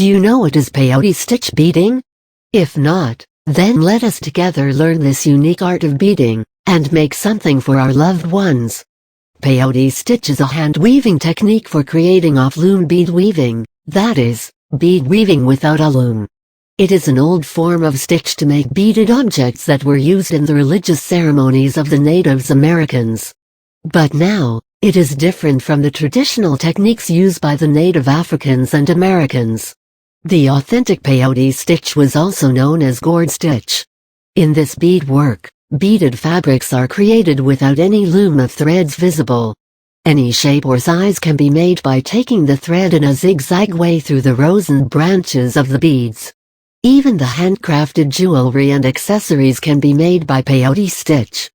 Do you know what is peyote stitch beading? If not, then let us together learn this unique art of beading, and make something for our loved ones. Peyote stitch is a hand-weaving technique for creating off-loom bead weaving, that is, bead weaving without a loom. It is an old form of stitch to make beaded objects that were used in the religious ceremonies of the Native Americans. But now, it is different from the traditional techniques used by the native Africans and Americans. The authentic peyote stitch was also known as gourd stitch. In this beadwork, beaded fabrics are created without any loom of threads visible. Any shape or size can be made by taking the thread in a zigzag way through the rows and branches of the beads. Even the handcrafted jewelry and accessories can be made by peyote stitch.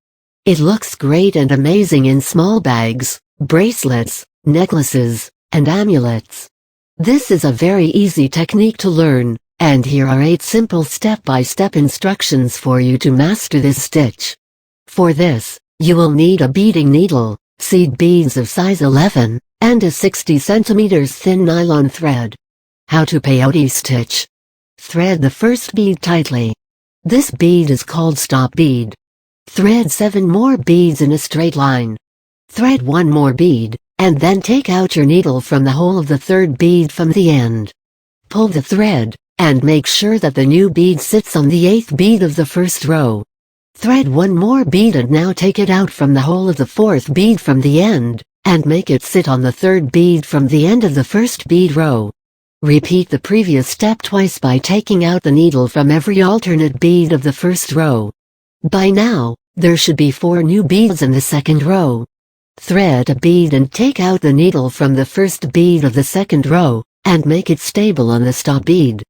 It looks great and amazing in small bags, bracelets, necklaces, and amulets. This is a very easy technique to learn, and here are 8 simple step-by-step instructions for you to master this stitch. For this, you will need a beading needle, seed beads of size 11, and a 60 cm thin nylon thread. How to peyote stitch. Thread the first bead tightly. This bead is called stop bead. Thread 7 more beads in a straight line. Thread 1 more bead, and then take out your needle from the hole of the 3rd bead from the end. Pull the thread, and make sure that the new bead sits on the 8th bead of the 1st row. Thread 1 more bead and now take it out from the hole of the 4th bead from the end, and make it sit on the 3rd bead from the end of the 1st bead row. Repeat the previous step twice by taking out the needle from every alternate bead of the 1st row. By now, there should be 4 new beads in the 2nd row. Thread a bead and take out the needle from the 1st bead of the 2nd row, and make it stable on the stop bead.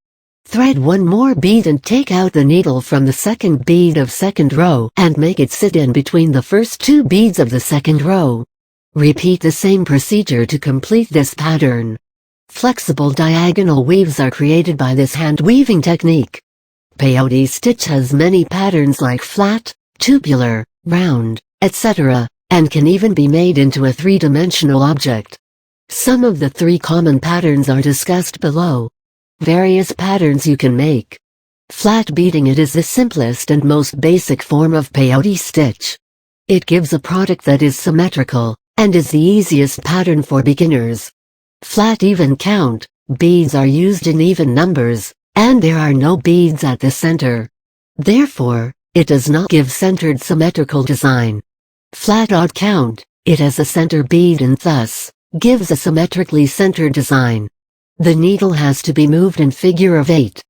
Thread 1 more bead and take out the needle from the 2nd bead of 2nd row and make it sit in between the first 2 beads of the 2nd row. Repeat the same procedure to complete this pattern. Flexible diagonal weaves are created by this hand-weaving technique. Peyote stitch has many patterns like flat, tubular, round, etc., and can even be made into a 3-dimensional object. Some of the 3 common patterns are discussed below. Various patterns you can make. Flat beading. It is the simplest and most basic form of peyote stitch. It gives a product that is symmetrical, and is the easiest pattern for beginners. Flat even count, beads are used in even numbers, and there are no beads at the center. Therefore, it does not give centered symmetrical design. Flat odd count, it has a center bead and thus, gives a symmetrically centered design. The needle has to be moved in figure of 8.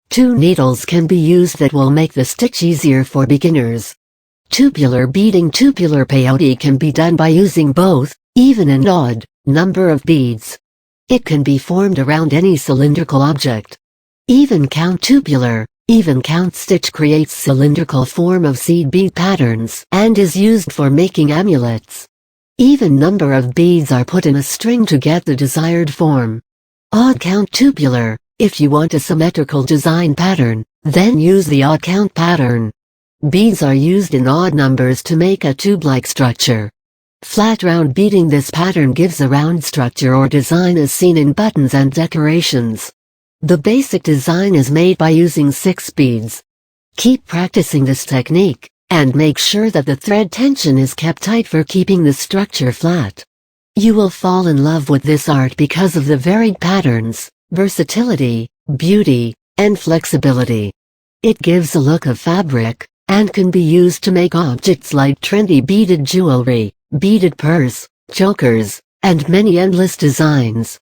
2 needles can be used that will make the stitch easier for beginners. Tubular beading. Tubular peyote can be done by using both, even and odd, number of beads. It can be formed around any cylindrical object. Even count. Tubular, even count stitch creates cylindrical form of seed bead patterns and is used for making amulets. Even number of beads are put in a string to get the desired form. Odd count. Tubular, if you want a symmetrical design pattern, then use the odd count pattern. Beads are used in odd numbers to make a tube-like structure. Flat round beading. This pattern gives a round structure or design as seen in buttons and decorations. The basic design is made by using 6 beads. Keep practicing this technique, and make sure that the thread tension is kept tight for keeping the structure flat. You will fall in love with this art because of the varied patterns, versatility, beauty, and flexibility. It gives a look of fabric, and can be used to make objects like trendy beaded jewelry, beaded purse, chokers, and many endless designs.